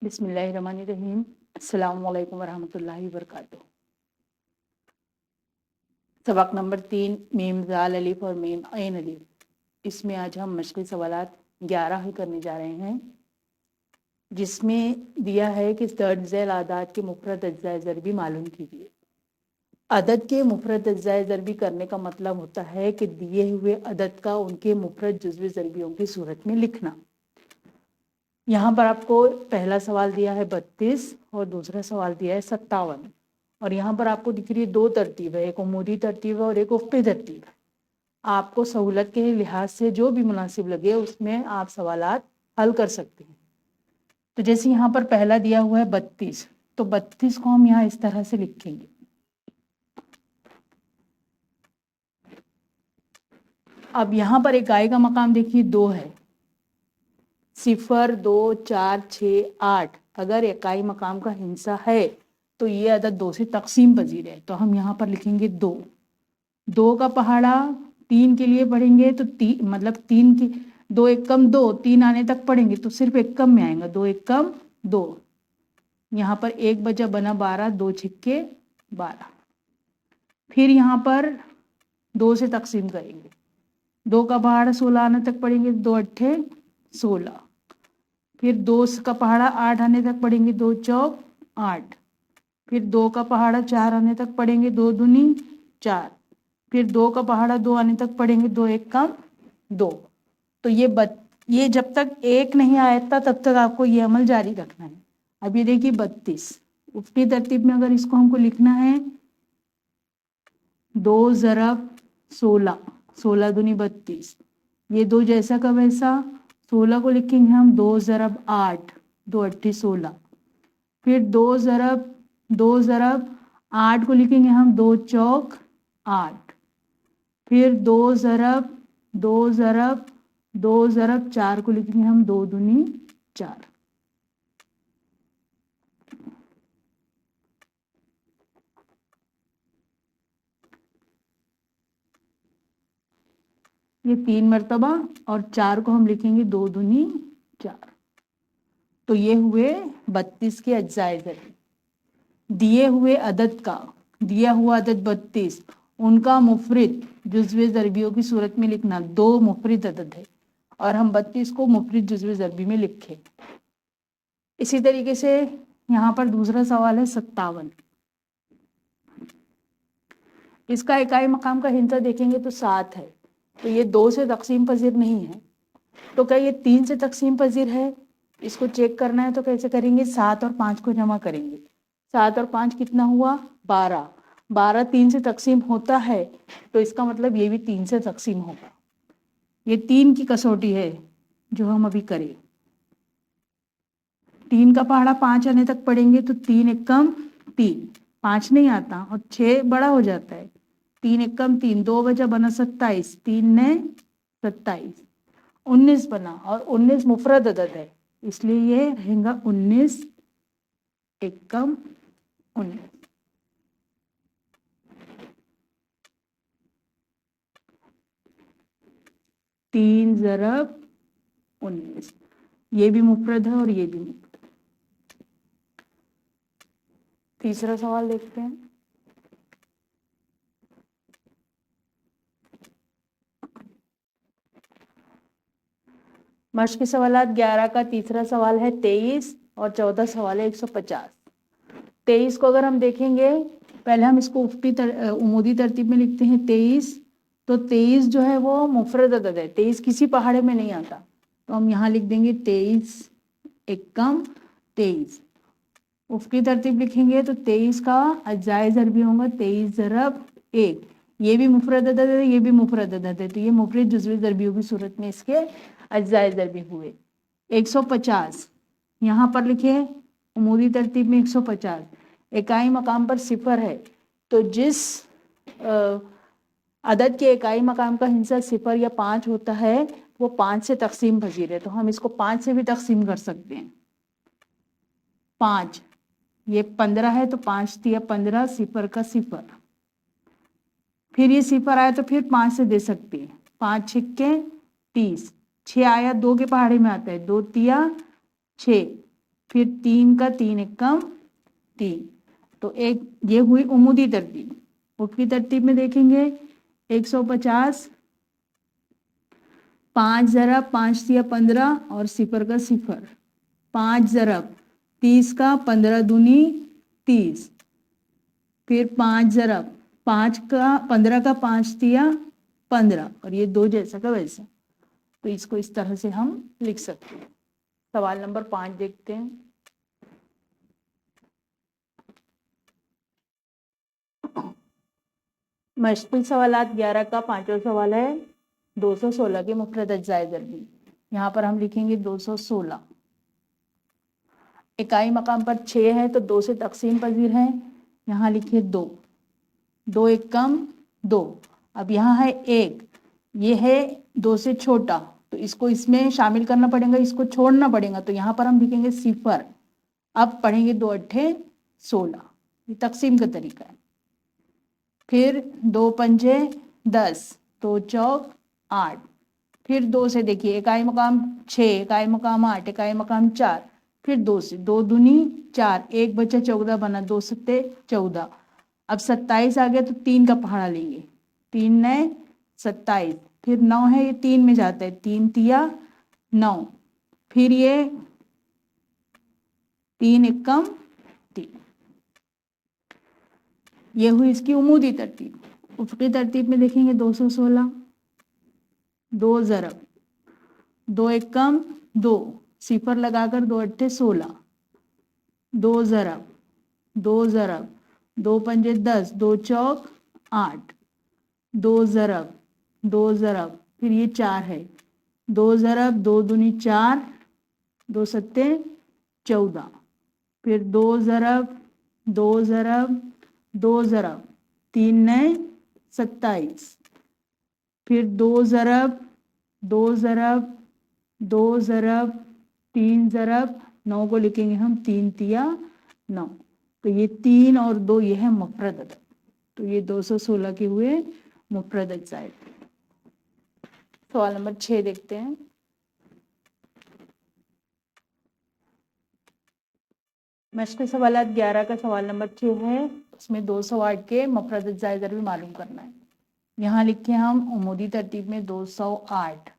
بسم اللہ الرحمن الرحیم۔ السلام علیکم ورحمۃ اللہ وبرکاتہ۔ سبق نمبر 3 میم زال الف اور میم عین الف، اس میں آج ہم مشقی سوالات 11 حل کرنے جا رہے ہیں، جس میں دیا ہے کہ درج ذیل اعداد کے مفرد اجزاء ضربی معلوم کیجیے۔ عدد کے مفرد اجزاء ضربی کرنے کا مطلب ہوتا ہے کہ دیے ہوئے عدد کا ان کے مفرد جزوی ضربیوں کی صورت میں لکھنا۔ یہاں پر آپ کو پہلا سوال دیا ہے 32 اور دوسرا سوال دیا ہے 57، اور یہاں پر آپ کو دکھ رہی ہے دو ترتیب ہے، ایک عمودی ترتیب ہے اور ایک افقی ترتیب ہے۔ آپ کو سہولت کے لحاظ سے جو بھی مناسب لگے اس میں آپ سوالات حل کر سکتے ہیں۔ تو جیسے یہاں پر پہلا دیا ہوا ہے 32، تو 32 کو ہم یہاں اس طرح سے لکھیں گے۔ اب یہاں پر اکائی کا مقام دیکھیے 2 ہے، 0 2 4 6 8۔ اگر اکائی مقام کا ہندسہ ہے تو یہ عدد 2 سے تقسیم پذیر ہے، تو ہم یہاں پر لکھیں گے 2۔ 2 کا پہاڑا 3 کے لیے پڑھیں گے تو مطلب 3 کی 2 ایکم 2، 3 آنے تک پڑھیں گے تو صرف ایکم میں آئیں گا، 2 ایکم 2۔ یہاں پر 1 بجا بنا 12، 2 چھکے 12۔ پھر یہاں پر 2 سے تقسیم کریں گے، 2 کا پہاڑا 16 آنے تک پڑھیں گے، 2 اٹھے 16۔ پھر 2 کا پہاڑا 8 آنے تک پڑھیں گے، 2 چوک 8۔ پھر 2 کا پہاڑا 4 آنے تک پڑھیں گے، 2 دونی 4۔ پھر 2 کا پہاڑا 2 آنے تک پڑھیں گے، 2 ایک کم 2۔ تو یہ جب تک 1 نہیں آتا تب تک آپ کو یہ عمل جاری رکھنا ہے۔ اب یہ دیکھیے 32 افقی ترتیب میں اگر اس کو ہم کو لکھنا ہے 2 ضرب 16، 16 دونی 32، یہ 2 جیسا کا ویسا۔ 16 کو لکھیں گے ہم 2 ضرب 8، 2 اٹھی 16۔ پھر 2 ضرب 8 کو لکھیں گے ہم 2 چوک 8۔ پھر 2 ضرب 4 کو لکھیں گے ہم 2 دونی 4۔ یہ 3 مرتبہ، اور 4 کو ہم لکھیں گے 2 دونی 4۔ تو یہ ہوئے 32 کے اجزاء ضربی۔ دیے ہوئے عدد کا، دیا ہوا عدد 32، ان کا مفرد جزوی ضربیوں کی صورت میں لکھنا۔ 2 مفرد عدد ہے اور ہم 32 کو مفرد جزوی ضربی میں لکھے۔ اسی طریقے سے یہاں پر دوسرا سوال ہے 57۔ اس کا اکائی مقام کا ہندسہ دیکھیں گے تو 7 ہے، تو یہ 2 سے تقسیم پذیر نہیں ہے۔ تو کیا یہ 3 سے تقسیم پذیر ہے؟ اس کو چیک کرنا ہے تو کیسے کریں گے؟ 7 اور 5 کو جمع کریں گے۔ 7 اور 5 کتنا ہوا؟ 12۔ 12 3 سے تقسیم ہوتا ہے تو اس کا مطلب یہ بھی 3 سے تقسیم ہوگا۔ یہ 3 کی کسوٹی ہے جو ہم ابھی کریں۔ 3 کا پہاڑا 5 آنے تک پڑھیں گے تو 3 ایکم 3، 5 نہیں آتا اور 6 بڑا ہو جاتا ہے، 3 ایکم 3، 2 بجا بنا 27، 3 نے 27، 19 بنا، اور 19 مفرد عدد ہے اس لیے یہ رہے گا 19 ایکم 19۔ تین ضرب 19، یہ بھی مفرد ہے اور یہ بھی مفرد۔ تیسرا سوال دیکھتے ہیں۔ مشق سوالات 11 کا تیسرا سوال ہے 23 اور 14 سوال ہے 150۔ 23 کو اگر ہم دیکھیں گے، پہلے ہم اس کو عمودی ترتیب میں لکھتے ہیں 23۔ تو 23 جو ہے وہ مفرد عدد ہے، 23 کسی پہاڑے میں نہیں آتا، تو ہم یہاں لکھ دیں گے 23 ایکم 23۔ افقی ترتیب لکھیں گے تو 23 کا اجزاء ضربی ہوگا 23 ضرب 1، یہ بھی مفرد عدد ہے، یہ بھی مفرد عدد ہے، تو یہ مفرد جزوی ضربیوں کی صورت میں اس کے اجزاء ضربی ہوئے۔ 150 یہاں پر لکھیں عمودی ترتیب میں 150، اکائی مقام پر 0 ہے، تو جس عدد کے اکائی مقام کا ہندسہ 0 یا 5 ہوتا ہے وہ 5 سے تقسیم پذیر ہے، تو ہم اس کو 5 سے بھی تقسیم کر سکتے ہیں۔ 5 یہ 15 ہے تو 5 دیا 15، 0 کا 0۔ پھر یہ 0 آیا تو پھر 5 سے دے سکتے ہیں، 5 چھکے 30، 6 آیا 2 کے پہاڑے میں آتا ہے، 2 تیا 6، फिर 3 का 3 एकम 3। तो एक ये हुई उमूदी तरतीब। उफ़क़ी तरतीब में देखेंगे 150, 5 ज़रब 5 तिया 15 और सिफर का सिफर, 5 ज़रब 30 का 15 दूनी 30, फिर 5 ज़रब 5 का 15 का 5 तिया 15 और ये 2 जैसा का वैसा। तो इसको इस तरह से हम लिख सकते हैं। सवाल नंबर 5 देखते हैं। मुश्किल सवालात 11 का 5वां सवाल है 216 के मुफरद अज्जाए ज़रबी। यहाँ पर हम लिखेंगे 216। इकाई मकाम पर 6 है तो 2 से तकसीम पजीर है। यहाँ लिखिए 2, 2 एकम 2। अब यहाँ है 1, ये है 2 से छोटा तो इसको इसमें शामिल करना पड़ेगा, इसको छोड़ना पड़ेगा। तो यहाँ पर हम लिखेंगे सिफर। अब पढ़ेंगे 2 अट्ठे 16, ये तकसीम का तरीका है। फिर 2 पंजे 10, 2 चौक 8। फिर 2 से देखिए इकाई मकाम 6, इकाई मकाम 8, इकाई मकाम 4। फिर 2 से 2 दूनी 4, 1 बचा 14 बना, 2 सत्ते 14। अब 27 आ गया तो 3 का पहाड़ा लेंगे, 3 नए 27। फिर 9 है ये 3 में जाता है, 3 तिया 9। फिर ये 3 एकम 3। ये हुई इसकी उमूदी तरतीब। उफ़क़ी तरतीब में देखेंगे 216, 2 ज़रब 2 एकम 2, सिफर लगाकर 2 अट्ठे 16, 2 ज़रब 2 ज़रब 2 पंजे 10, 2 चौक 8, 2 ज़रब 2 ज़रब फिर ये 4 है, 2 ज़रब 2 दूनी 4, 2 सत्ते 14। फिर 2 ज़रब 2 ज़रब 2 ज़रब 3 नए 27। फिर 2 ज़रब 2 ज़रब 2 ज़रब 3 ज़रब 9 को लिखेंगे हम 3 तिया 9। तो ये 3 और 2 ये है मुफरद अदद। तो ये 216 के हुए मुफरद अज्जाए। सवाल नंबर 6 देखते हैं। मुश्किल सवालात 11 का सवाल नंबर 6 है, उसमें 208 के मुफरद अज्जाए ज़रबी मालूम करना है। यहाँ लिखे हम उमूदी तरतीब में 208।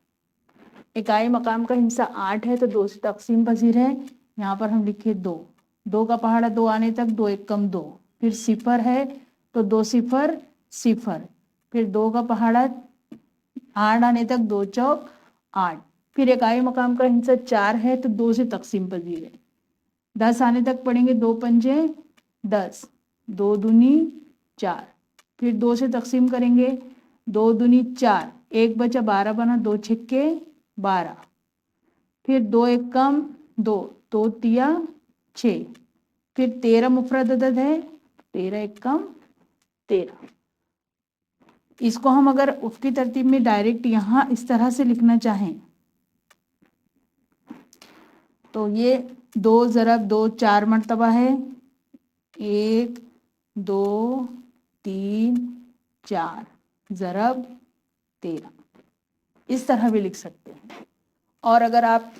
इकाई मकाम का हिस्सा 8 है तो 2 से तकसीम पजीर है। यहाँ पर हम लिखे 2, 2 का पहाड़ा 2 आने तक 2 एकम 2। फिर सिफर है तो 2 सिफर सिफर। फिर 2 का पहाड़ा 8 आने तक 2 चौक 8। फिर इकाई मकाम का हिस्सा 4 है तो 2 से तकसीम पजीर है। 10 आने तक पढ़ेंगे 2 पंजे 10, 2 दूनी 4। फिर 2 से तकसीम करेंगे 2 दूनी 4, 1 बचा 12 बना, 2 छिक्के 12। फिर 2 एकम 2, 2 तिया 6। फिर 13 मुफरद अदद है, 13 एकम 13। इसको हम अगर उफ़क़ी तरतीब में डायरेक्ट यहाँ इस तरह से लिखना चाहें तो ये 2 ज़रब 2 4 मरतबा है, 1 2 3 4 ज़रब 13, इस तरह भी लिख सकते हैं। और अगर आप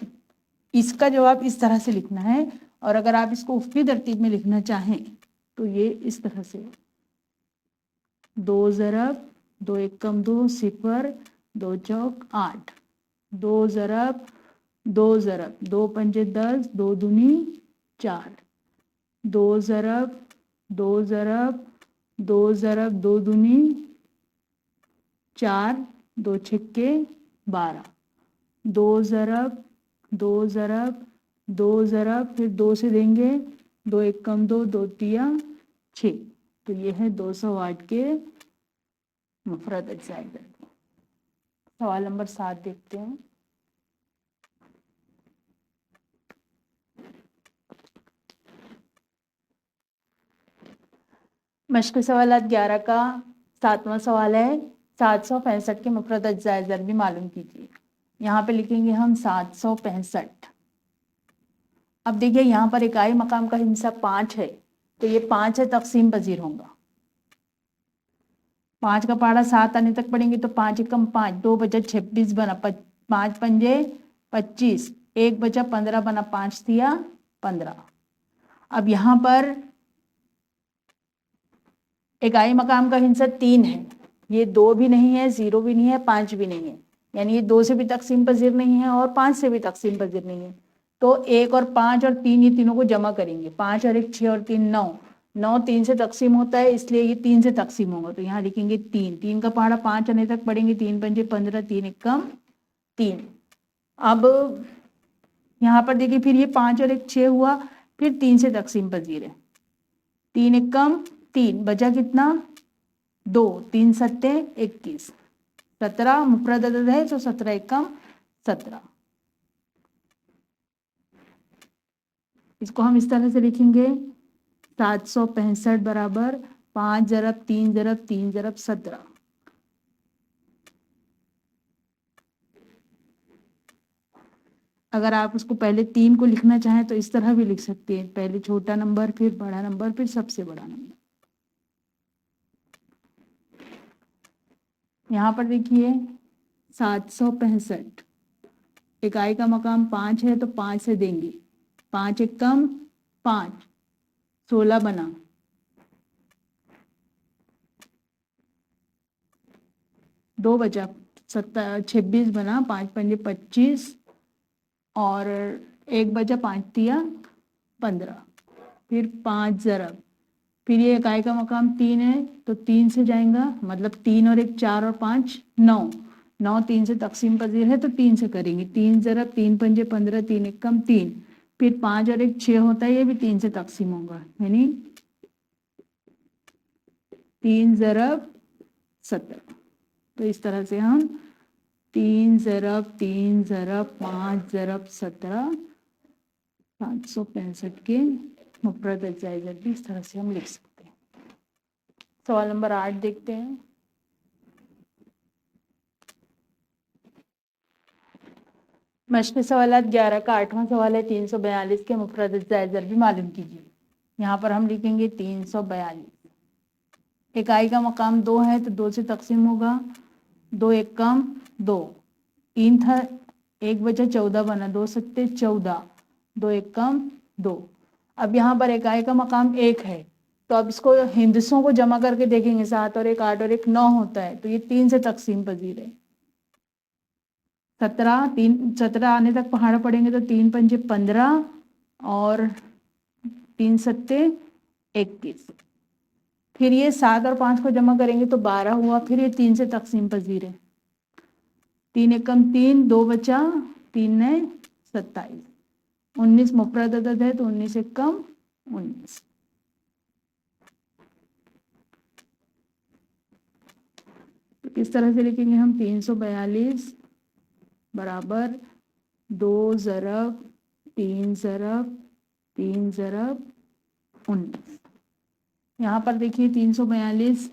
इसका जवाब इस तरह से लिखना है और अगर आप इसको उफ़क़ी तरतीब में लिखना चाहें तो ये इस तरह से 2 ज़रब 2 एकम 2 सिफर 2 चौक 8, 2 ज़रब 2 पंजे 10, 2 दूनी 4, 2 ज़रब 2 ज़रब 2 ज़रब 2 दूनी 4, 2 छिक्के 12, 2 ज़रब 2 ज़रब 2 ज़रब फिर 2 से देंगे 2 एकम 2, 2 तिया 6। तो ये है 208 के मुफरद अज्जाए ज़रबी। सवाल नंबर 7 देखते हैं। मुश्किल सवालात 11 का 7वां सवाल है 765 के मुफरद अज्जाए ज़रबी मालूम कीजिए। यहाँ पे लिखेंगे हम 765। अब देखिए यहाँ पर इकाई मकाम का हिस्सा 5 है तो ये 5 से तकसीम पजीर होगा। 5 का पहाड़ा 7 आने तक पढ़ेंगे तो 5 एकम 5, 2 बचा 26 बना, 5 पंजे 25, 1 बचा 15 बना, 5 तिया 15। अब यहाँ पर इकाई मकाम का हिस्सा 3 है, ये 2 भी नहीं है, 0 भी नहीं है, 5 भी नहीं है, यानी ये 2 से भी तकसीम पजीर नहीं है और 5 से भी तकसीम पजीर नहीं है। तो 1 और 5 और 3 ये तीनों को जमा करेंगे, 5 और 1 6 और 3 9, 9 3 से तकसीम होता है, इसलिए ये 3 से तकसीम होगा। तो यहाँ लिखेंगे 3, 3 का पहाड़ा 5 आने तक पढ़ेंगे, 3 पंजे 15, 3 एकम 3। अब यहाँ पर देखिए फिर ये 5 और 1 6 हुआ, फिर 3 से तकसीम पजीर है, 3 एकम 3, बचा कितना 2, 3 सत्ते 21, 17 मुफरद अदद है तो 17 एकम 17। इसको हम इस तरह से लिखेंगे 765 बराबर 5 ज़रब 3 ज़रब 3 ज़रब 17। अगर आप उसको पहले 3 को लिखना चाहें तो इस तरह भी लिख सकते हैं, पहले छोटा नंबर फिर बड़ा नंबर फिर सबसे बड़ा नंबर। यहाँ पर देखिए 765, इकाई का मकाम 5 है तो 5 से देंगे, 5 एकम 5, 16 बना, 2 बचा 26 बना, 5 पंजे 25 और 1 बचा 5 तिया 15, फिर 5 ज़रब, फिर ये इकाई का मकाम 3 है तो 3 से जाएगा, मतलब 3 और 1 4 और 5 9, 9 3 से तकसीम पजीर है तो 3 से करेंगे, 3 ज़रब 3 पंजे 15, 3 एकम 3, फिर 5 और 1 6 होता है, ये भी 3 से तकसीम होगा, यानी 3 ज़रब 17। तो इस तरह से हम 3 ज़रब 3 ज़रब 5 ज़रब 17 765 के मुफरद अज्जाए ज़रबी इस तरह से हम लिख सकते हैं। सवाल नंबर 8 देखते हैं। मश्क़ सवालात 11 का 8वां सवाल है, 342 के मुफरद अज्जाए ज़रबी मालूम कीजिए। यहाँ पर हम लिखेंगे 342, इकाई का मकाम 2 है तो 2 से तकसीम होगा, 2 एकम 2, 3 था 1 बचा 14 बना, 2 सत्ते 14, 2 एकम 2। अब यहाँ पर इकाई का मकाम 1 है तो अब इसको हिंदसों को जमा करके देखेंगे, 7 और 1 8 और 1 9 होता है, तो ये 3 से तकसीम पजीर है। 17 आने तक पहाड़ा पड़ेंगे तो 3 पंजे 15 और 3 सत्ते 21, फिर ये 7 और 5 को जमा करेंगे तो 12 हुआ, फिर ये 3 से तकसीम पजीर है, 3 एकम 3, 2 बचा 3 ने 27, 19 मुफरद अदद है तो 19 एकम 19। तो किस तरह से लिखेंगे हम 342 बराबर 2 ज़रब 3 ज़रब 3 ज़रब 19। यहाँ पर देखिए 342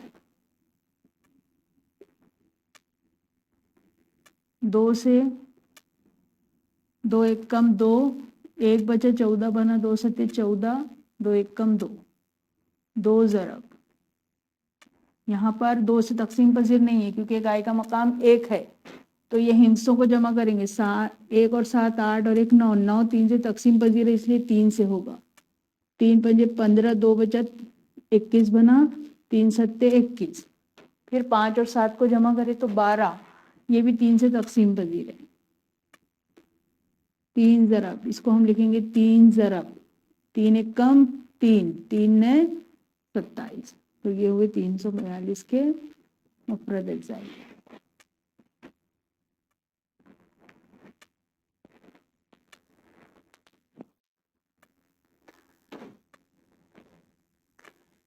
2 से 2 एकम 2, 1 बचा 14 बना, 2 सत्ते 14, 2 एकम 2, 2 ज़रब, यहाँ पर 2 से तकसीम पजीर नहीं है क्योंकि इकाई का मकाम 1 है, तो ये हिंसों को जमा करेंगे, 1 और 7 8 और 1 9, 9 3 से तकसीम पजीर है इसलिए 3 से होगा, 3 पंजे 15, 2 बचा 21 बना, 3 सत्ते 21, फिर 5 और 7 को जमा करें तो 12, ये भी 3 से तकसीम पजीर है। 3 ज़रब, इसको हम लिखेंगे 3 ज़रब, 3 एकम 3, 3 ने 27, तो ये हुए 342 के मुफरद अज्जाए।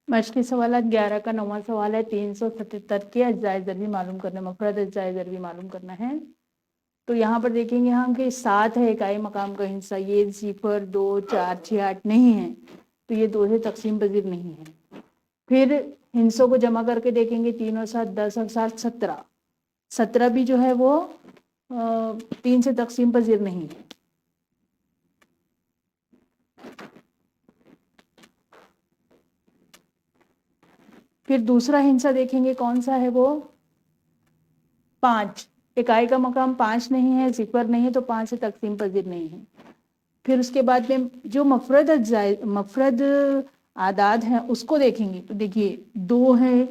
मश्क़ सवालात 11 का 9वां सवाल है, 377 के अज्जाए ज़रबी मालूम करना, मुफरद अज्जाए ज़रबी मालूम करना है। तो यहाँ पर देखेंगे हम कि 7 है इकाई मकाम का हिस्सा, ये 0 2 4 6 8 नहीं है तो ये 2 से तकसीम पजीर नहीं है। फिर हिस्सों को जमा करके देखेंगे, 3 और 7 10 और 7 17, 17 भी जो है वो 3 से तकसीम पजीर नहीं है। फिर दूसरा हिस्सा देखेंगे कौन सा है, वो 5, इकाई का मकाम 5 नहीं है, 0 नहीं है तो 5 से तकसीम पजीर नहीं है। फिर उसके बाद में जो मफरद आदाद हैं उसको देखेंगे तो देखिए 2 है,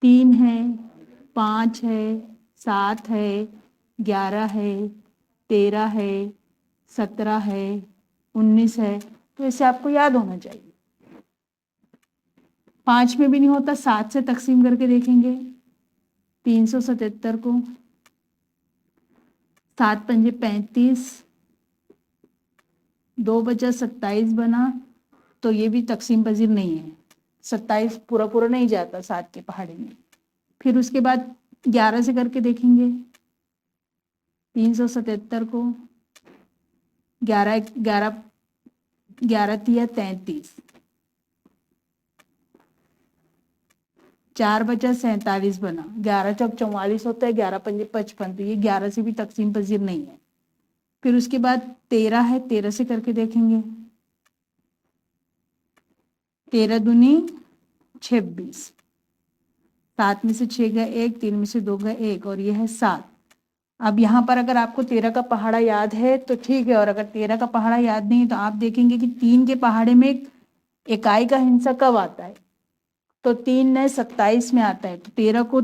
3 है, 5 है, 7 है, 11 है, 13 है, 17 है, 19 है। तो इसे आपको याद होना चाहिए। 5 में भी नहीं होता, 7 से तकसीम करके देखेंगे 377 को। 7 पंजे 35, 2 बचा 27 बना, तो ये भी तकसीम पजीर नहीं है। 27 पूरा पूरा नहीं जाता 7 के पहाड़े में। फिर उसके बाद 11 से करके देखेंगे 377 को। 11 तिया 33, 4 बचा 47 बना। 11 चौक 44 होता है, 11 पंजे 55, तो ये 11 से भी तकसीम पजीर नहीं है। फिर उसके बाद 13 है, 13 से करके देखेंगे 13 दूनी 26, 7 में से 6 गए 1, 3 में से 2 गए 1, और ये है 7। अब यहाँ पर अगर आपको 13 का पहाड़ा याद है तो ठीक है, और अगर 13 का पहाड़ा याद नहीं तो आप देखेंगे कि 3 के पहाड़े में इकाई का हिस्सा कब आता है, तो 3 ने 27 में आता है। तो 13 को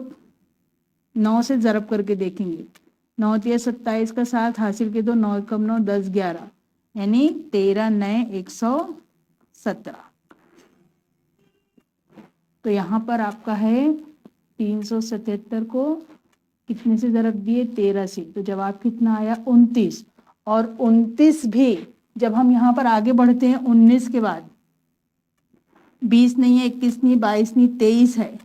9 से ज़रब करके देखेंगे, 9 तिया 27 का 7 हासिल के 2, 9 कम 9 10 11, यानी 13 नए 117। तो यहाँ पर आपका है 377 को कितने से ज़रब दिए, 13 से, तो जवाब कितना आया 29। और 29 भी जब हम यहाँ पर आगे बढ़ते हैं 19 के बाद 20 नहीं है, 21 नहीं, 22 नहीं, 23 है,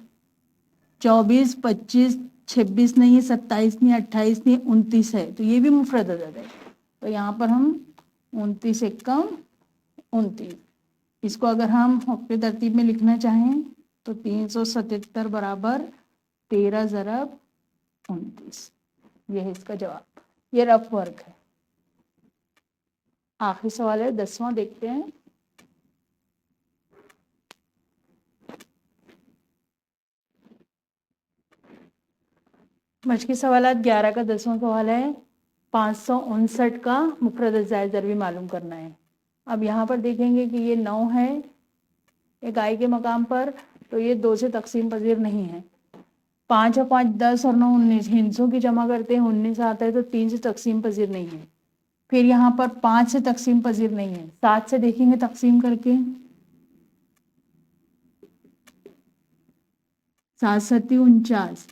24, 25, 26 नहीं है, 27 नहीं, 28 नहीं, 29 है, तो ये भी मुफरद अदद है। तो यहाँ पर हम 29 एकम 29, इसको अगर हम हक़ तरतीब में लिखना चाहें तो 377 बराबर 13 ज़रब 29, ये है इसका जवाब। ये रफ वर्क है। आखिरी सवाल है 10वां, देखते हैं। मशक़ी सवालात 11 का 10वां सवाल है, 559 का मुफ़रद ज़ायद ज़रबी मालूम करना है। अब यहाँ पर देखेंगे कि ये 9 है इकाई के मकाम पर, तो ये 2 से तकसीम पजीर नहीं है। 5 और 5 10 और 9 19, हिंसों की जमा करते हैं 19 आता है, तो 3 से तकसीम पजीर नहीं है। फिर यहाँ पर 5 से तकसीम पजीर नहीं है। 7 से देखेंगे तकसीम करके, 7 7 49,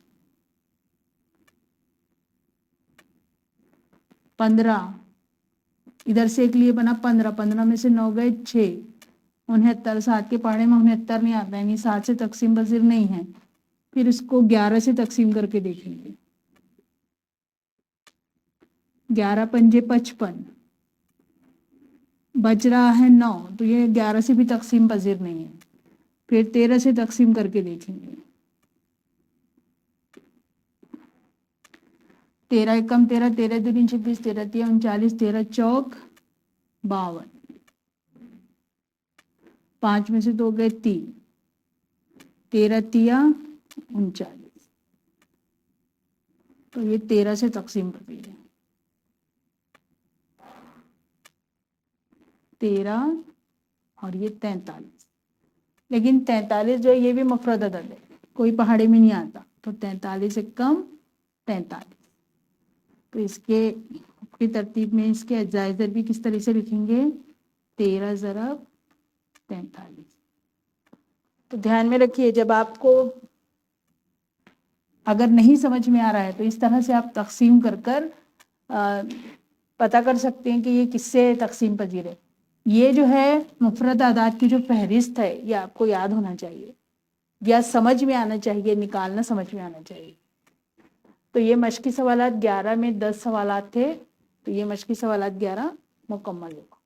15, इधर से एक लिए बना 15, 15 में से 9 गए 6, 69, 7 के पहाड़े में 69 नहीं आता है, यानी 7 से तकसीम पजीर नहीं है। फिर इसको 11 से तकसीम करके देखेंगे, 11 पंजे 55, बच रहा है 9, तो ये 11 से भी तकसीम पजीर नहीं है। फिर 13 से तकसीम करके देखेंगे, 13 एकम 13, 13 दूनी 26, 13 तिया 39, 13 चौक 52, 5 में से 2 गए 3, 13 तिया 39, तो ये 13 से तकसीम पजीर है। 13 और ये 43, लेकिन 43 जो है ये भी मुफ़रद अदद है, कोई पहाड़े में नहीं आता, तो 43 से कम 43। तो इसके की तरतीब में इसके अज्जाए ज़रबी किस तरह से लिखेंगे, 13 ज़रब 43। तो ध्यान में रखिए, जब आपको अगर नहीं समझ में आ रहा है तो इस तरह से आप तकसीम कर कर पता कर सकते हैं कि ये किससे तकसीम पजीर है। ये जो है मुफ़रद आदाद की जो फहरिस्त है ये आपको याद होना चाहिए या समझ में आना चाहिए, निकालना समझ में आना चाहिए। तो ये मशक़ी सवालात 11 में 10 सवालात थे, तो ये मशक़ी सवालात 11 मुकम्मल हुआ।